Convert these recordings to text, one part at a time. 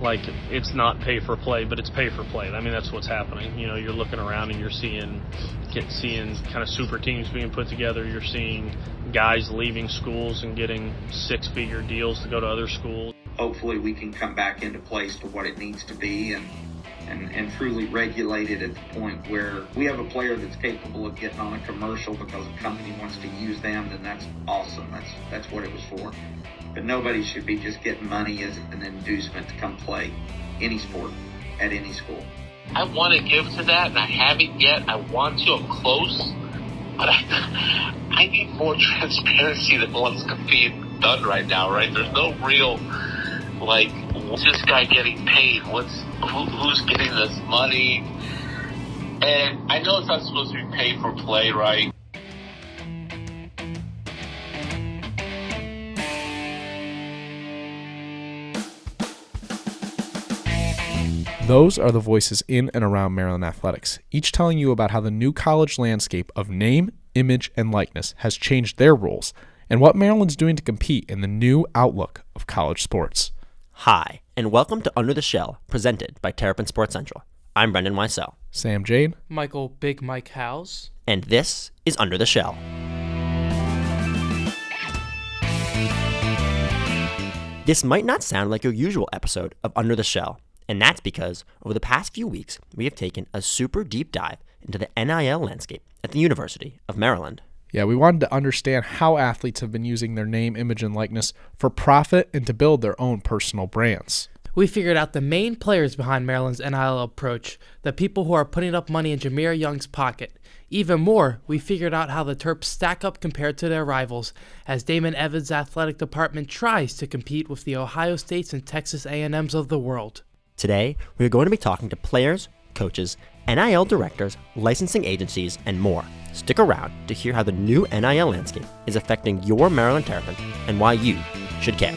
Like, it's not pay for play, but it's pay for play. I mean, that's what's happening. You know, you're looking around and you're seeing kind of super teams being put together. You're seeing guys leaving schools and getting six-figure deals to go to other schools. Hopefully we can come back into place to what it needs to be and truly regulate it at the point where we have a player that's capable of getting on a commercial because a company wants to use them, then that's awesome. That's what it was for. But nobody should be just getting money as an inducement to come play any sport at any school. I want to give to that, and I haven't yet. I want to. I'm close. But I need more transparency than what's being done right now, right? There's no real, like, what's this guy getting paid? Who's getting this money? And I know it's not supposed to be pay for play, right? Those are the voices in and around Maryland athletics, each telling you about how the new college landscape of name, image, and likeness has changed their rules and what Maryland's doing to compete in the new outlook of college sports. Hi, and welcome to Under the Shell, presented by Terrapin Sports Central. I'm Brendan Weissel. Sam Jane. Michael Big Mike Howes. And this is Under the Shell. This might not sound like your usual episode of Under the Shell, and that's because over the past few weeks, we have taken a super deep dive into the NIL landscape at the University of Maryland. Yeah, we wanted to understand how athletes have been using their name, image, and likeness for profit and to build their own personal brands. We figured out the main players behind Maryland's NIL approach, the people who are putting up money in Jameer Young's pocket. Even more, we figured out how the Terps stack up compared to their rivals, as Damon Evans' athletic department tries to compete with the Ohio States and Texas A&Ms of the world. Today, we are going to be talking to players, coaches, NIL directors, licensing agencies, and more. Stick around to hear how the new NIL landscape is affecting your Maryland Terrapins and why you should care.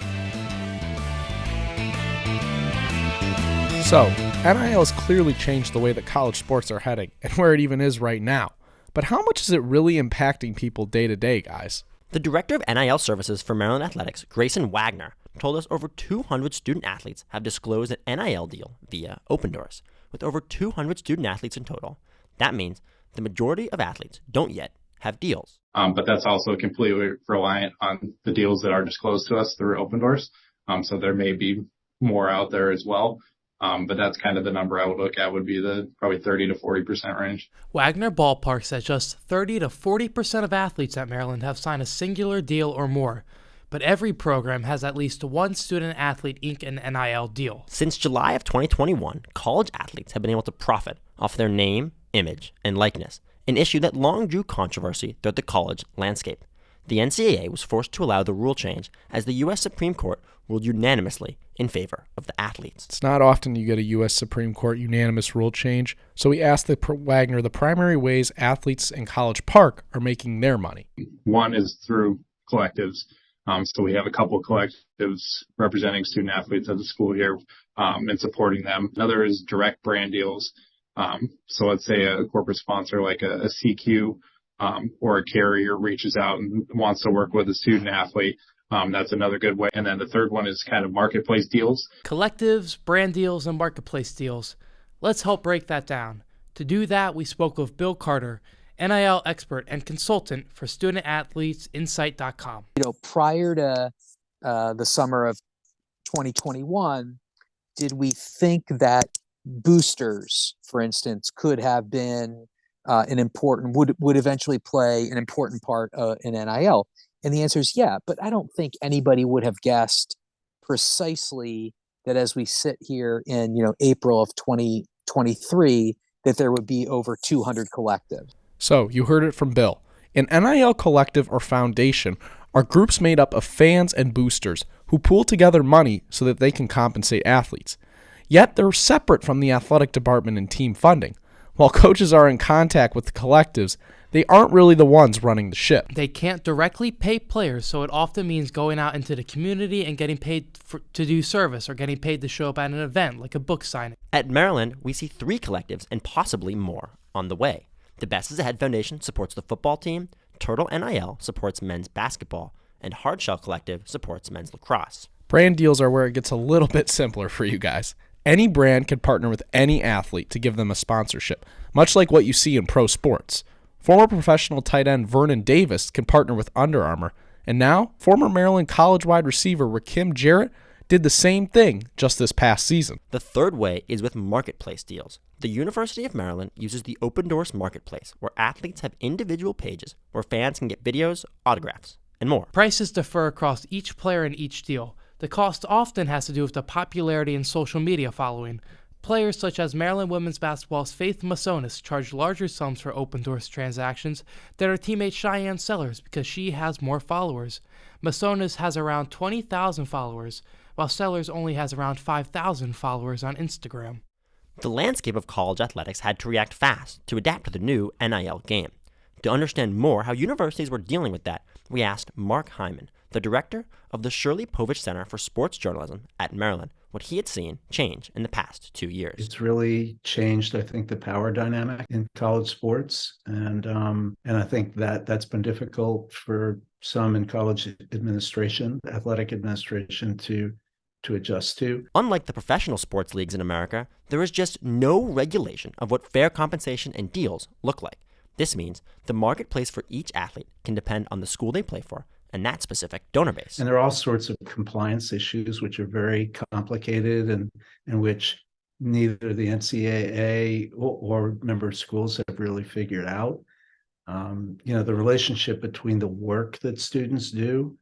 So, NIL has clearly changed the way that college sports are heading and where it even is right now. But how much is it really impacting people day to day, guys? The director of NIL services for Maryland Athletics, Grayson Wagner, told us over 200 student athletes have disclosed an NIL deal via Open Doors. With over 200 student athletes in total, that means the majority of athletes don't yet have deals. But that's also completely reliant on the deals that are disclosed to us through Open Doors. So there may be more out there as well. But that's kind of the number I would look at would be the probably 30 to 40% range. Wagner ballparks that just 30 to 40% of athletes at Maryland have signed a singular deal or more. But every program has at least one student-athlete ink an NIL deal. Since July of 2021, college athletes have been able to profit off their name, image, and likeness, an issue that long drew controversy throughout the college landscape. The NCAA was forced to allow the rule change as the U.S. Supreme Court ruled unanimously in favor of the athletes. It's not often you get a U.S. Supreme Court unanimous rule change, so we asked Wagner the primary ways athletes in College Park are making their money. One is through collectives. So we have a couple of collectives representing student athletes at the school here and supporting them. Another is direct brand deals. So let's say a corporate sponsor like a CQ or a carrier reaches out and wants to work with a student athlete. That's another good way. And then the third one is kind of marketplace deals. Collectives, brand deals, and marketplace deals. Let's help break that down. To do that, we spoke with Bill Carter, NIL expert and consultant for student-athletes-insight.com. Prior to the summer of 2021, did we think that boosters, for instance, could have been would eventually play an important part in NIL? And the answer is yeah, but I don't think anybody would have guessed precisely that as we sit here in April of 2023, that there would be over 200 collectives. So, you heard it from Bill. An NIL collective or foundation are groups made up of fans and boosters who pool together money so that they can compensate athletes. Yet, they're separate from the athletic department and team funding. While coaches are in contact with the collectives, they aren't really the ones running the ship. They can't directly pay players, so it often means going out into the community and getting paid to do service or getting paid to show up at an event like a book signing. At Maryland, we see 3 collectives and possibly more on the way. The Best is Ahead Foundation supports the football team, Turtle NIL supports men's basketball, and Hardshell Collective supports men's lacrosse. Brand deals are where it gets a little bit simpler for you guys. Any brand can partner with any athlete to give them a sponsorship, much like what you see in pro sports. Former professional tight end Vernon Davis can partner with Under Armour, and now former Maryland college wide receiver Rakim Jarrett did the same thing just this past season. The third way is with marketplace deals. The University of Maryland uses the Open Doors Marketplace, where athletes have individual pages where fans can get videos, autographs, and more. Prices differ across each player in each deal. The cost often has to do with the popularity and social media following. Players such as Maryland women's basketball's Faith Masonis charge larger sums for Open Doors transactions than her teammate Cheyenne Sellers because she has more followers. Masonis has around 20,000 followers, while Sellers only has around 5,000 followers on Instagram. The landscape of college athletics had to react fast to adapt to the new NIL game. To understand more how universities were dealing with that, we asked Mark Hyman, the director of the Shirley Povich Center for Sports Journalism at Maryland, what he had seen change in the past 2 years. It's really changed, I think, the power dynamic in college sports, and I think that that's been difficult for some in college administration, athletic administration, to adjust to. Unlike the professional sports leagues in America, there is just no regulation of what fair compensation and deals look like. This means the marketplace for each athlete can depend on the school they play for and that specific donor base. And there are all sorts of compliance issues which are very complicated and which neither the NCAA or member schools have really figured out. The relationship between the work that students do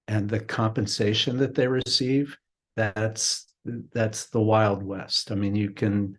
and the compensation that they receive, that's the Wild West. I mean, you can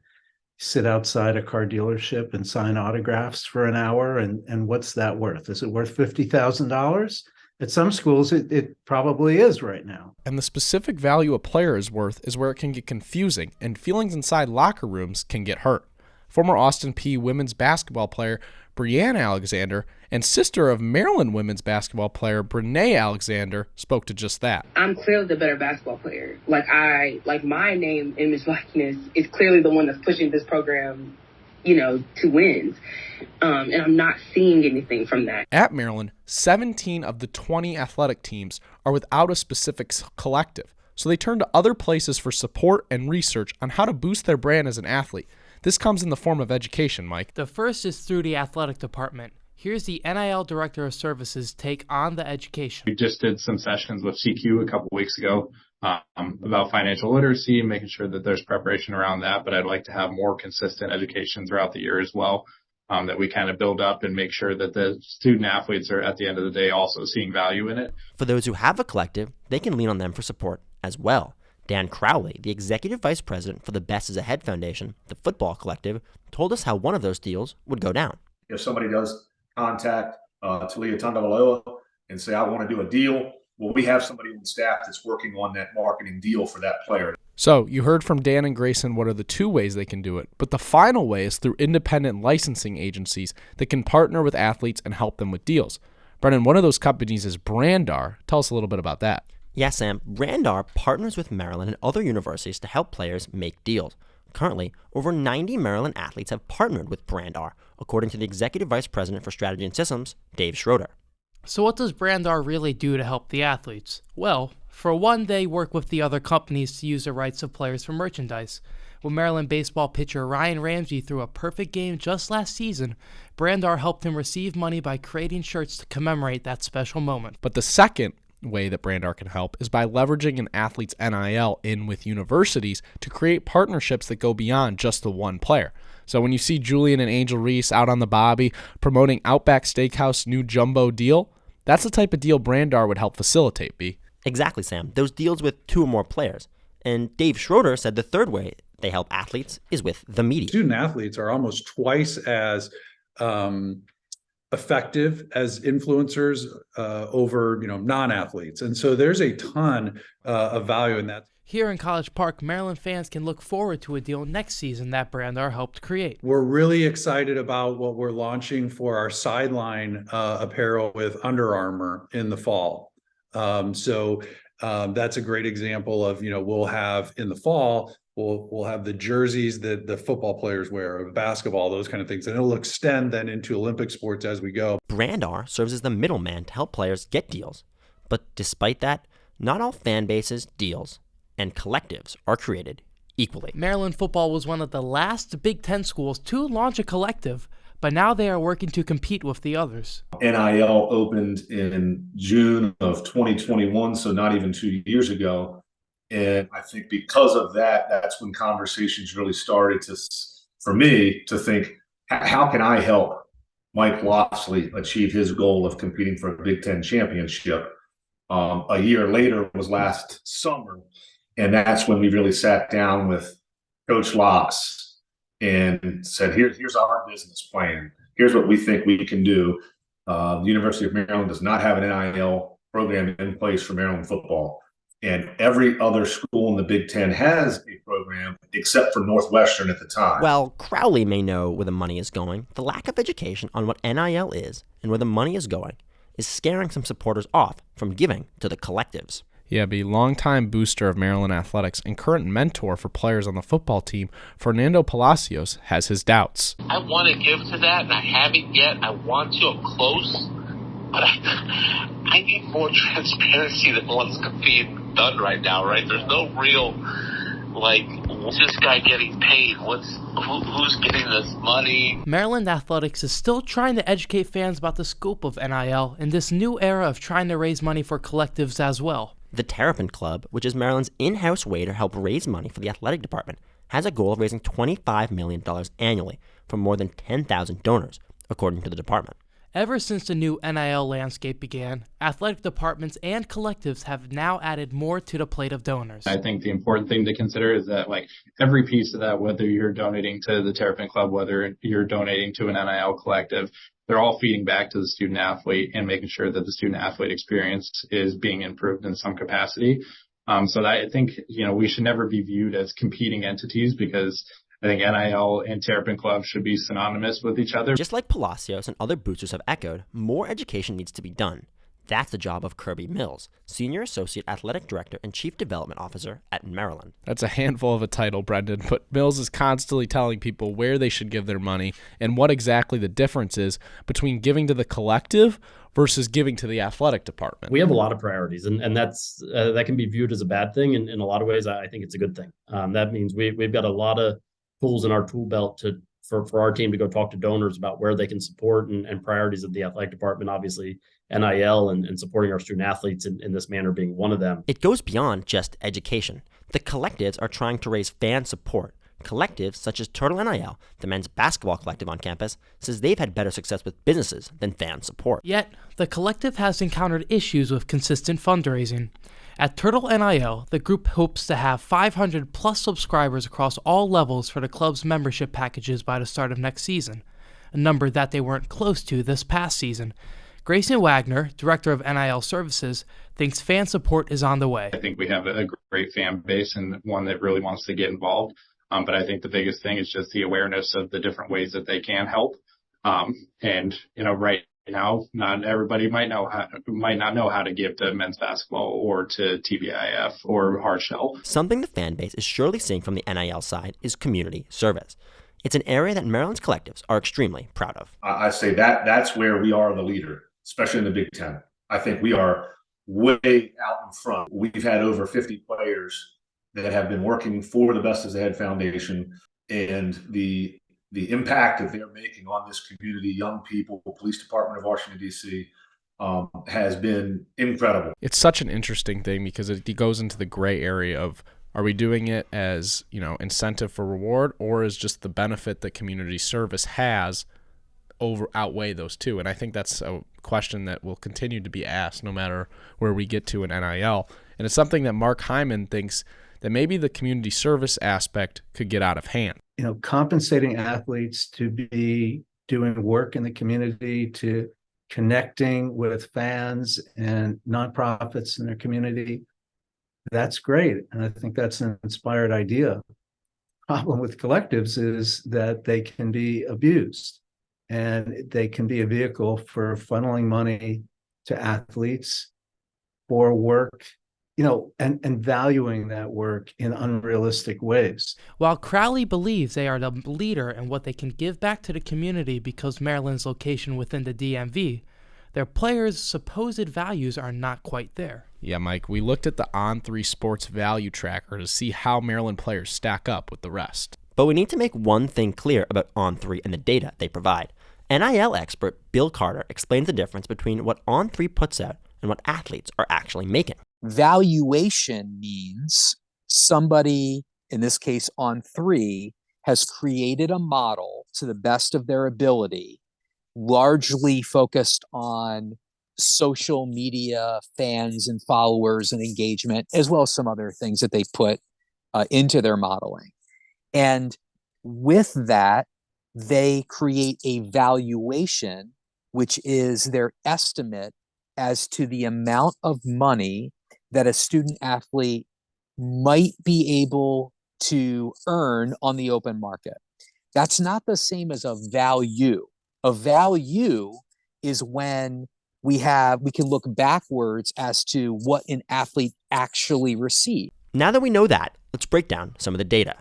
sit outside a car dealership and sign autographs for an hour, and what's that worth? Is it worth $50,000? At some schools, it probably is right now. And the specific value a player is worth is where it can get confusing, and feelings inside locker rooms can get hurt. Former Austin Peay women's basketball player Breanne Alexander and sister of Maryland women's basketball player Brene Alexander spoke to just that. I'm clearly the better basketball player. My name, image, likeness is clearly the one that's pushing this program, to wins. And I'm not seeing anything from that. At Maryland, 17 of the 20 athletic teams are without a specific collective, so they turn to other places for support and research on how to boost their brand as an athlete. This comes in the form of education, Mike. The first is through the athletic department. Here's the NIL Director of Services take on the education. We just did some sessions with CQ a couple weeks ago about financial literacy, making sure that there's preparation around that. But I'd like to have more consistent education throughout the year as well, that we kind of build up and make sure that the student athletes are, at the end of the day, also seeing value in it. For those who have a collective, they can lean on them for support as well. Dan Crowley, the executive vice president for the Best is Ahead Foundation, the football collective, told us how one of those deals would go down. If somebody does contact Talia Tundaloa and say, I want to do a deal, well, we have somebody on staff that's working on that marketing deal for that player. So you heard from Dan and Grayson what are the two ways they can do it, but the final way is through independent licensing agencies that can partner with athletes and help them with deals. Brennan, one of those companies is Brandar. Tell us a little bit about that. Yes, Sam. Brandar partners with Maryland and other universities to help players make deals. Currently, over 90 Maryland athletes have partnered with Brandar, according to the Executive Vice President for Strategy and Systems, Dave Schroeder. So what does Brandar really do to help the athletes? Well, for one, they work with the other companies to use the rights of players for merchandise. When Maryland baseball pitcher Ryan Ramsey threw a perfect game just last season, Brandar helped him receive money by creating shirts to commemorate that special moment. But the second way that Brandar can help is by leveraging an athlete's NIL in with universities to create partnerships that go beyond just the one player. So when you see Julian and Angel Reese out on the Bobby promoting Outback Steakhouse new jumbo deal, that's the type of deal Brandar would help facilitate, B. Exactly, Sam. Those deals with two or more players. And Dave Schroeder said the third way they help athletes is with the media. Student athletes are almost twice as effective as influencers over non-athletes, and so there's a ton of value in that. Here in College Park, Maryland fans can look forward to a deal next season that Brandar helped create. We're really excited about what we're launching for our sideline apparel with Under Armour in the fall. So that's a great example of, we'll have in the fall, we'll have the jerseys that the football players wear, of basketball, those kind of things, and it'll extend then into Olympic sports as we go. Brandar serves as the middleman to help players get deals. But despite that, not all fan bases, deals, and collectives are created equally. Maryland football was one of the last Big Ten schools to launch a collective, but now they are working to compete with the others. NIL opened in June of 2021, so not even 2 years ago. And I think because of that, that's when conversations really started for me to think, how can I help Mike Loxley achieve his goal of competing for a Big Ten championship? A year later was last summer, and that's when we really sat down with Coach Locks and said, here's our business plan. Here's what we think we can do. The University of Maryland does not have an NIL program in place for Maryland football. And every other school in the Big Ten has a program except for Northwestern at the time. While Crowley may know where the money is going, the lack of education on what NIL is and where the money is going is scaring some supporters off from giving to the collectives. Yeah, be longtime booster of Maryland athletics and current mentor for players on the football team, Fernando Palacios has his doubts. I want to give to that, and I haven't yet. I want to. I'm close, but I need more transparency than what's being done right now. Right? There's no real what's this guy getting paid? Who's getting this money? Maryland athletics is still trying to educate fans about the scope of NIL in this new era of trying to raise money for collectives as well. The Terrapin Club, which is Maryland's in-house way to help raise money for the athletic department, has a goal of raising $25 million annually from more than 10,000 donors, according to the department. Ever since the new NIL landscape began, athletic departments and collectives have now added more to the plate of donors. I think the important thing to consider is that every piece of that, whether you're donating to the Terrapin Club, whether you're donating to an NIL collective, they're all feeding back to the student athlete and making sure that the student athlete experience is being improved in some capacity. So that I think, we should never be viewed as competing entities, because I think NIL and Terrapin Club should be synonymous with each other. Just like Palacios and other boosters have echoed, more education needs to be done. That's the job of Kirby Mills, Senior Associate Athletic Director and Chief Development Officer at Maryland. That's a handful of a title, Brendan, but Mills is constantly telling people where they should give their money and what exactly the difference is between giving to the collective versus giving to the athletic department. We have a lot of priorities, and that's that can be viewed as a bad thing. And in a lot of ways, I think it's a good thing. That means we've got a lot of tools in our tool belt for our team to go talk to donors about where they can support and priorities of the athletic department, obviously NIL and supporting our student athletes in this manner being one of them. It goes beyond just education. The collectives are trying to raise fan support. Collectives such as Turtle NIL, the men's basketball collective on campus, says they've had better success with businesses than fan support. Yet, the collective has encountered issues with consistent fundraising. At Turtle NIL, the group hopes to have 500 plus subscribers across all levels for the club's membership packages by the start of next season, a number that they weren't close to this past season. Grayson Wagner, Director of NIL Services, thinks fan support is on the way. I think we have a great fan base and one that really wants to get involved. But I think the biggest thing is just the awareness of the different ways that they can help. Right now, not everybody might not know how to give to men's basketball or to TBIF or Hardshell. Something the fan base is surely seeing from the NIL side is community service. It's an area that Maryland's collectives are extremely proud of. I say that's where we are the leader, especially in the Big Ten. I think we are way out in front. We've had over 50 players that have been working for the Best As Ahead Foundation, and the impact that they're making on this community, young people, police department of Washington, D.C., has been incredible. It's such an interesting thing because it goes into the gray area of, are we doing it as, incentive for reward, or is just the benefit that community service has outweigh those two? And I think that's a question that will continue to be asked no matter where we get to in NIL. And it's something that Mark Hyman thinks that maybe the community service aspect could get out of hand. Compensating athletes to be doing work in the community, to connecting with fans and nonprofits in their community, that's great. And I think that's an inspired idea. Problem with collectives is that they can be abused, and they can be a vehicle for funneling money to athletes for work, and valuing that work in unrealistic ways. While Crowley believes they are the leader in what they can give back to the community because Maryland's location within the DMV, their players' supposed values are not quite there. Yeah, Mike, we looked at the On3 Sports Value Tracker to see how Maryland players stack up with the rest. But we need to make one thing clear about On3 and the data they provide. NIL expert Bill Carter explains the difference between what On3 puts out and what athletes are actually making. Valuation means somebody, in this case On3, has created a model to the best of their ability, largely focused on social media fans and followers and engagement, as well as some other things that they put into their modeling. And with that, they create a valuation, which is their estimate as to the amount of money that a student athlete might be able to earn on the open market. That's not the same as a value. A value is when we can look backwards as to what an athlete actually received. Now that we know that, let's break down some of the data.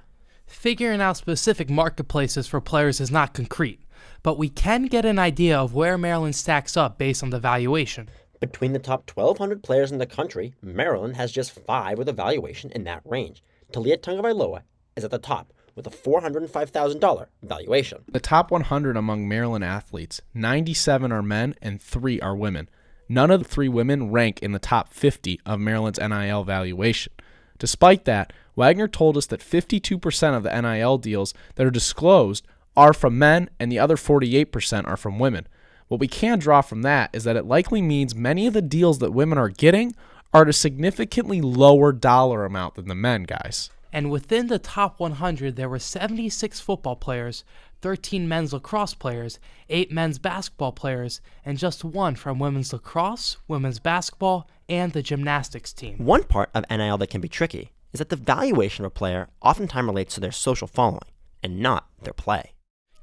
Figuring out specific marketplaces for players is not concrete, but we can get an idea of where Maryland stacks up based on the valuation. Between the top 1,200 players in the country, Maryland has just 5 with a valuation in that range. Talia Tagovailoa is at the top with a $405,000 valuation. The top 100 among Maryland athletes, 97 are men and 3 are women. None of the 3 women rank in the top 50 of Maryland's NIL valuation. Despite that, Wagner told us that 52% of the NIL deals that are disclosed are from men and the other 48% are from women. What we can draw from that is that it likely means many of the deals that women are getting are at a significantly lower dollar amount than the men, guys. And within the top 100, there were 76 football players, 13 men's lacrosse players, 8 men's basketball players, and just 1 from women's lacrosse, women's basketball, and the gymnastics team. One part of NIL that can be tricky is that the valuation of a player oftentimes relates to their social following and not their play.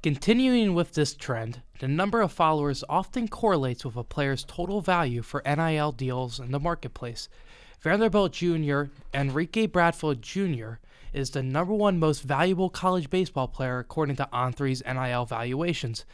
Continuing with this trend, the number of followers often correlates with a player's total value for NIL deals in the marketplace. Vanderbilt Jr. Enrique Bradfield Jr. is the number 1 most valuable college baseball player according to On3's NIL valuations.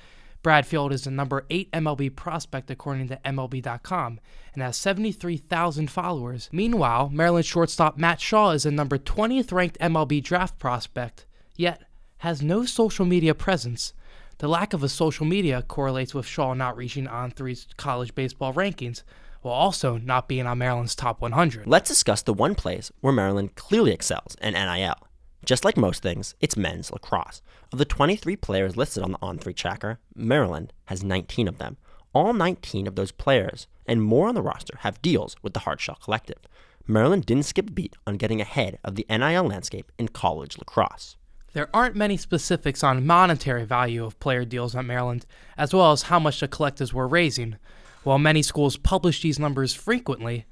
Bradfield is the number 8 MLB prospect according to MLB.com and has 73,000 followers. Meanwhile, Maryland shortstop Matt Shaw is the number 20th ranked MLB draft prospect, yet has no social media presence. The lack of a social media correlates with Shaw not reaching On3's college baseball rankings, while also not being on Maryland's top 100. Let's discuss the one place where Maryland clearly excels in NIL. Just like most things, it's men's lacrosse. Of the 23 players listed on the On3 tracker, Maryland has 19 of them. All 19 of those players and more on the roster have deals with the Hardshell Collective. Maryland didn't skip a beat on getting ahead of the NIL landscape in college lacrosse. There aren't many specifics on monetary value of player deals at Maryland, as well as how much the collectives were raising. While many schools publish these numbers frequently,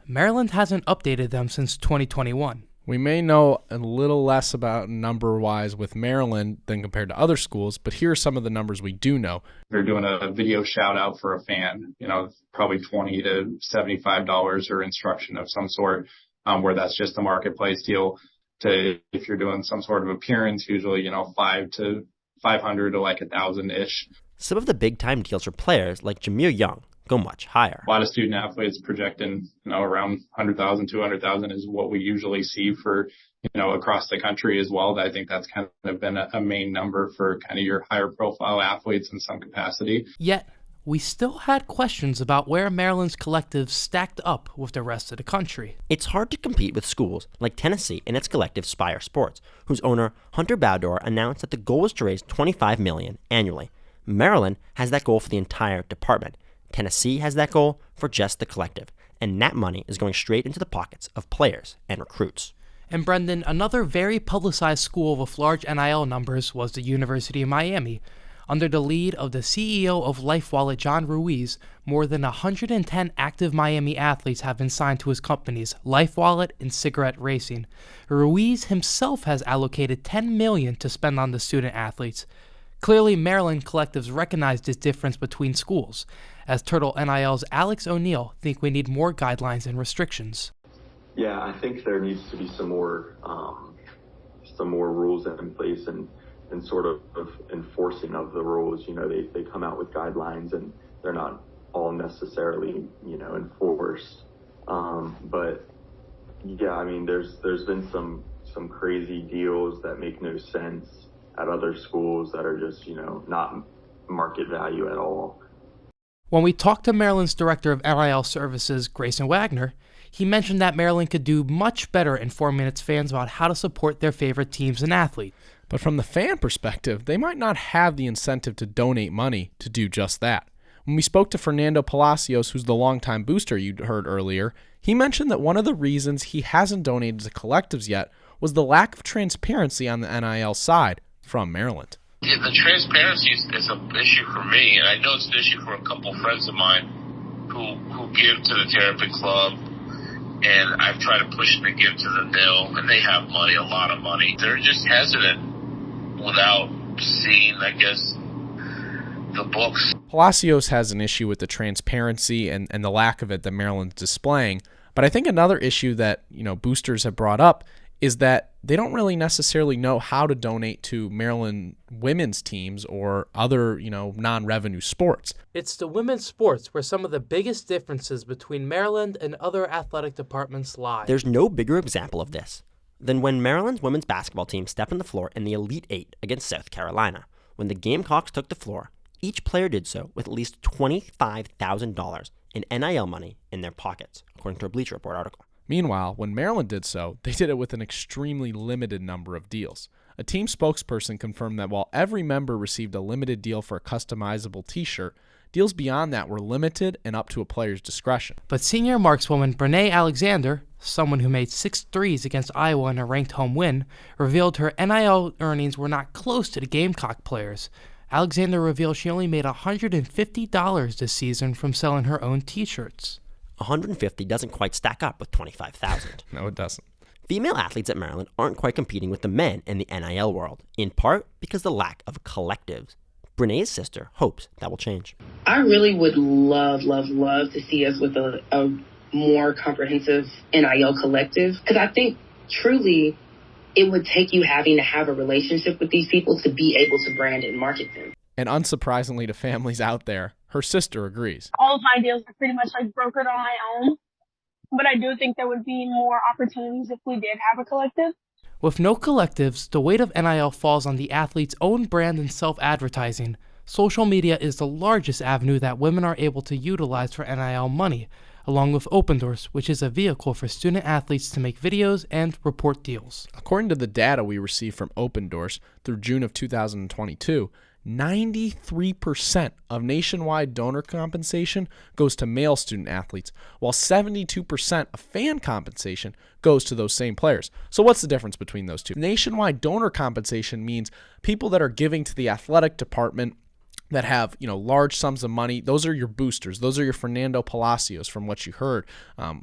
Maryland hasn't updated them since 2021. We may know a little less about number-wise with Maryland than compared to other schools, but here are some of the numbers we do know. If you're doing a video shout-out for a fan, probably $20 to $75 or instruction of some sort, where that's just a marketplace deal. To if you're doing some sort of appearance, usually, $500 to like $1,000-ish. Some of the big-time deals for players like Jameer Young go much higher. A lot of student athletes projecting, around 100,000, 200,000 is what we usually see for, across the country as well. I think that's kind of been a main number for kind of your higher profile athletes in some capacity. Yet, we still had questions about where Maryland's collectives stacked up with the rest of the country. It's hard to compete with schools like Tennessee and its collective Spire Sports, whose owner Hunter Bowdor announced that the goal was to raise $25 million annually. Maryland has that goal for the entire department. Tennessee has that goal for just the collective, and that money is going straight into the pockets of players and recruits. And Brendan, another very publicized school with large NIL numbers was the University of Miami. Under the lead of the CEO of LifeWallet, John Ruiz, more than 110 active Miami athletes have been signed to his companies, LifeWallet and Cigarette Racing. Ruiz himself has allocated $10 million to spend on the student athletes. Clearly, Maryland collectives recognize this difference between schools, as Turtle NIL's Alex O'Neill think we need more guidelines and restrictions. Yeah, I think there needs to be some more rules in place and sort of enforcing of the rules. They come out with guidelines and they're not all necessarily, enforced. But yeah, I mean, there's been some crazy deals that make no sense at other schools that are just, not market value at all. When we talked to Maryland's Director of NIL Services, Grayson Wagner, he mentioned that Maryland could do much better informing its fans about how to support their favorite teams and athletes. But from the fan perspective, they might not have the incentive to donate money to do just that. When we spoke to Fernando Palacios, who's the longtime booster you heard earlier, he mentioned that one of the reasons he hasn't donated to collectives yet was the lack of transparency on the NIL side from Maryland. Yeah, the transparency is an issue for me, and I know it's an issue for a couple friends of mine who give to the Terrapin Club, and I've tried to push them to give to the NIL, and they have money, a lot of money. They're just hesitant without seeing, I guess, the books. Palacios has an issue with the transparency and the lack of it that Maryland's displaying, but I think another issue that boosters have brought up is that they don't really necessarily know how to donate to Maryland women's teams or other, non-revenue sports. It's the women's sports where some of the biggest differences between Maryland and other athletic departments lie. There's no bigger example of this than when Maryland's women's basketball team stepped on the floor in the Elite Eight against South Carolina. When the Gamecocks took the floor, each player did so with at least $25,000 in NIL money in their pockets, according to a Bleacher Report article. Meanwhile, when Maryland did so, they did it with an extremely limited number of deals. A team spokesperson confirmed that while every member received a limited deal for a customizable t-shirt, deals beyond that were limited and up to a player's discretion. But senior markswoman Brene Alexander, someone who made 6 threes against Iowa in a ranked home win, revealed her NIL earnings were not close to the Gamecock players. Alexander revealed she only made $150 this season from selling her own t-shirts. 150 doesn't quite stack up with 25,000. No, it doesn't. Female athletes at Maryland aren't quite competing with the men in the NIL world, in part because of the lack of collectives. Brene's sister hopes that will change. I really would love to see us with a more comprehensive NIL collective, because I think truly it would take you having to have a relationship with these people to be able to brand and market them. And unsurprisingly to families out there, her sister agrees. All of my deals are pretty much brokered on my own, but I do think there would be more opportunities if we did have a collective. With no collectives, the weight of NIL falls on the athlete's own brand and self-advertising. Social media is the largest avenue that women are able to utilize for NIL money, along with Open Doors, which is a vehicle for student athletes to make videos and report deals. According to the data we received from Open Doors through June of 2022, 93% of nationwide donor compensation goes to male student athletes, while 72% of fan compensation goes to those same players. So what's the difference between those two? Nationwide donor compensation means people that are giving to the athletic department that have, large sums of money. Those are your boosters. Those are your Fernando Palacios from what you heard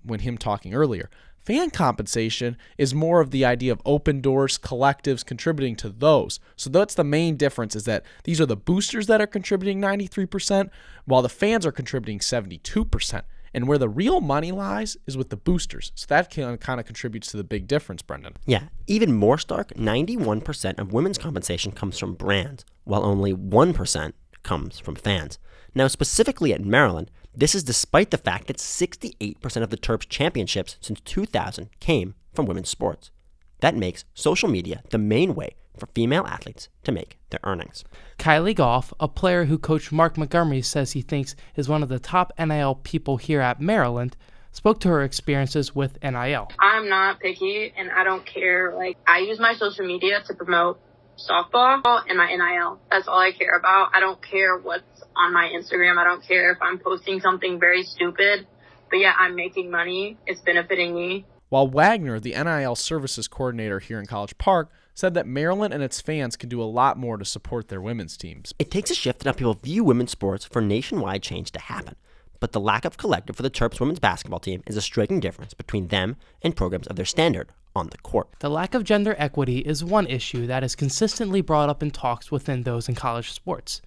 when him talking earlier. Fan compensation is more of the idea of Open Doors, collectives contributing to those. So that's the main difference, is that these are the boosters that are contributing 93%, while the fans are contributing 72%. And where the real money lies is with the boosters. So that kind of contributes to the big difference, Brendan. Yeah, even more stark, 91% of women's compensation comes from brands, while only 1% comes from fans. Now, specifically at Maryland, this is despite the fact that 68% of the Terps championships since 2000 came from women's sports. That makes social media the main way for female athletes to make their earnings. Kylie Goff, a player who Coach Mark Montgomery says he thinks is one of the top NIL people here at Maryland, spoke to her experiences with NIL. I'm not picky, and I don't care. I use my social media to promote softball and my NIL. That's all I care about. I don't care what's on my Instagram. I don't care if I'm posting something very stupid. But yeah, I'm making money. It's benefiting me. While Wagner, the NIL services coordinator here in College Park, said that Maryland and its fans can do a lot more to support their women's teams. It takes a shift in how people view women's sports for nationwide change to happen. But the lack of collective for the Terps women's basketball team is a striking difference between them and programs of their standard on the court. The lack of gender equity is one issue that is consistently brought up in talks within those in college sports.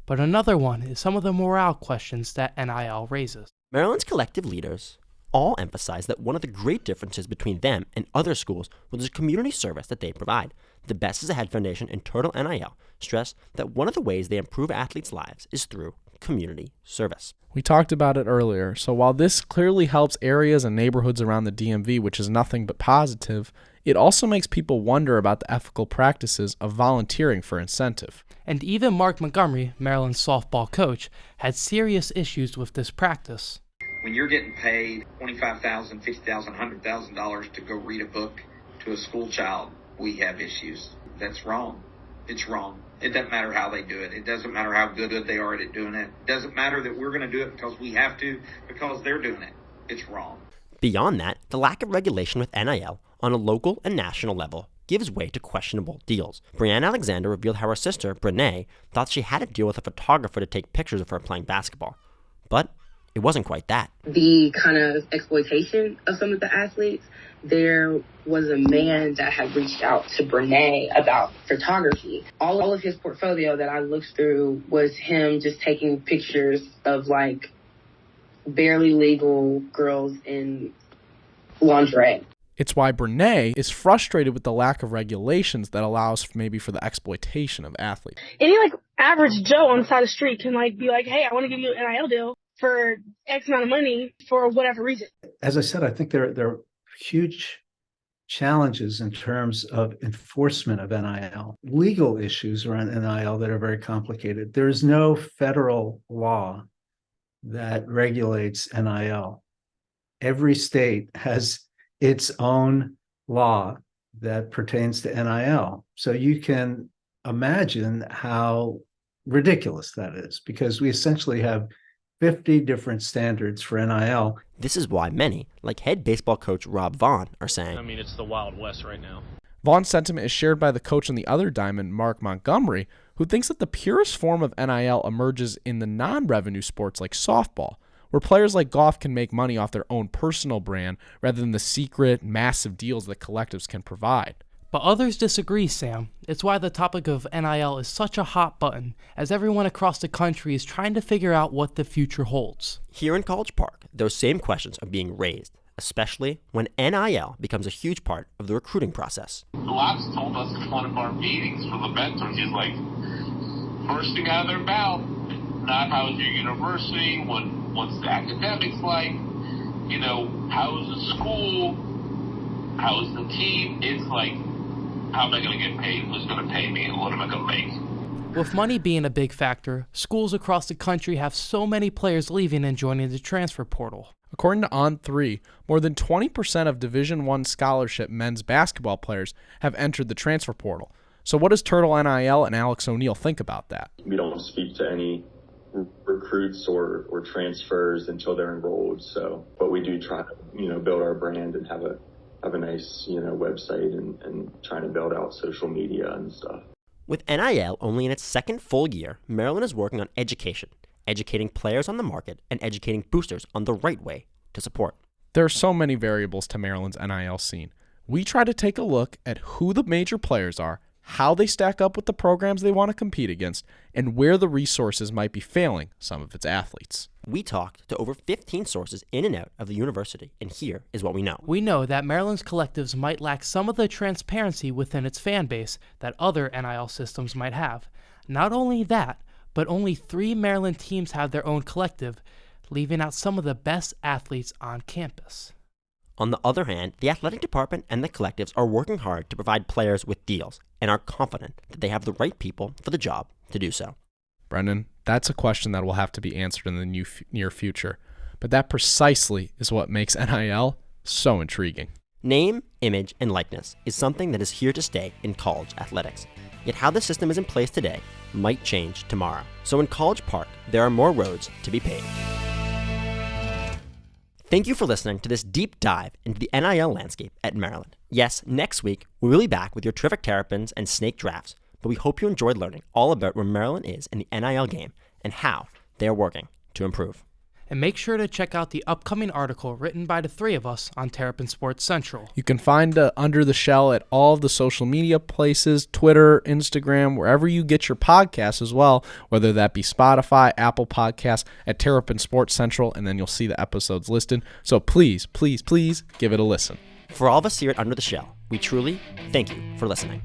But another one is some of the morale questions that NIL raises. Maryland's collective leaders all emphasize that one of the great differences between them and other schools was the community service that they provide. The Best is Ahead Foundation and Turtle NIL stress that one of the ways they improve athletes' lives is through community service. We talked about it earlier, so while this clearly helps areas and neighborhoods around the DMV, which is nothing but positive, it also makes people wonder about the ethical practices of volunteering for incentive. And even Mark Montgomery, Maryland's softball coach, had serious issues with this practice. When you're getting paid $25,000, $50,000, $100,000 to go read a book to a school child, we have issues. That's wrong. It's wrong. It doesn't matter how they do it. It doesn't matter how good they are at doing it. It doesn't matter that we're going to do it because we have to, because they're doing it. It's wrong. Beyond that, the lack of regulation with NIL on a local and national level gives way to questionable deals. Brianne Alexander revealed how her sister, Brene, thought she had to deal with a photographer to take pictures of her playing basketball. But it wasn't quite that. The kind of exploitation of some of the athletes, there was a man that had reached out to Brene about photography. All of his portfolio that I looked through was him just taking pictures of like barely legal girls in lingerie. It's why Brene is frustrated with the lack of regulations that allows maybe for the exploitation of athletes. Any like average Joe on the side of the street can like be like, hey, I want to give you an NIL deal for X amount of money for whatever reason. As I said, I think there are huge challenges in terms of enforcement of NIL, legal issues around NIL that are very complicated. There is no federal law that regulates NIL. Every state has its own law that pertains to NIL. So you can imagine how ridiculous that is, because we essentially have 50 different standards for NIL. This is why many, like head baseball coach Rob Vaughn, are saying, I mean, it's the Wild West right now. Vaughn's sentiment is shared by the coach on the other diamond, Mark Montgomery, who thinks that the purest form of NIL emerges in the non-revenue sports like softball, where players like golf can make money off their own personal brand rather than the secret, massive deals that collectives can provide. But others disagree, Sam. It's why the topic of NIL is such a hot button, as everyone across the country is trying to figure out what the future holds. Here in College Park, those same questions are being raised, especially when NIL becomes a huge part of the recruiting process. Labs told us in one of our meetings for the mentors, he's like, first thing out of their mouth, not how's your university, what's the academics like, you know, how's the school, how's the team. It's like, how am I going to get paid? Who's going to pay me? And what am I going to make? With money being a big factor, schools across the country have so many players leaving and joining the transfer portal. According to On3, more than 20% of Division I scholarship men's basketball players have entered the transfer portal. So what does Turtle NIL and Alex O'Neill think about that? We don't speak to any recruits or transfers until they're enrolled. So, but we do try to, build our brand and have a nice, website and trying to build out social media and stuff. With NIL only in its second full year, Maryland is working on educating players on the market and educating boosters on the right way to support. There are so many variables to Maryland's NIL scene. We try to take a look at who the major players are, how they stack up with the programs they want to compete against, and where the resources might be failing some of its athletes. We talked to over 15 sources in and out of the university, and here is what we know. We know that Maryland's collectives might lack some of the transparency within its fan base that other NIL systems might have. Not only that, but only 3 Maryland teams have their own collective, leaving out some of the best athletes on campus. On the other hand, the athletic department and the collectives are working hard to provide players with deals and are confident that they have the right people for the job to do so. Brendan, that's a question that will have to be answered in the near future, but that precisely is what makes NIL so intriguing. Name, image, and likeness is something that is here to stay in college athletics. Yet how the system is in place today might change tomorrow. So in College Park, there are more roads to be paved. Thank you for listening to this deep dive into the NIL landscape at Maryland. Yes, next week, we will be back with your terrific Terrapins and snake drafts, but we hope you enjoyed learning all about where Maryland is in the NIL game and how they are working to improve. And make sure to check out the upcoming article written by the 3 of us on Terrapin Sports Central. You can find Under the Shell at all of the social media places, Twitter, Instagram, wherever you get your podcasts as well, whether that be Spotify, Apple Podcasts, at Terrapin Sports Central, and then you'll see the episodes listed. So please, please, please give it a listen. For all of us here at Under the Shell, we truly thank you for listening.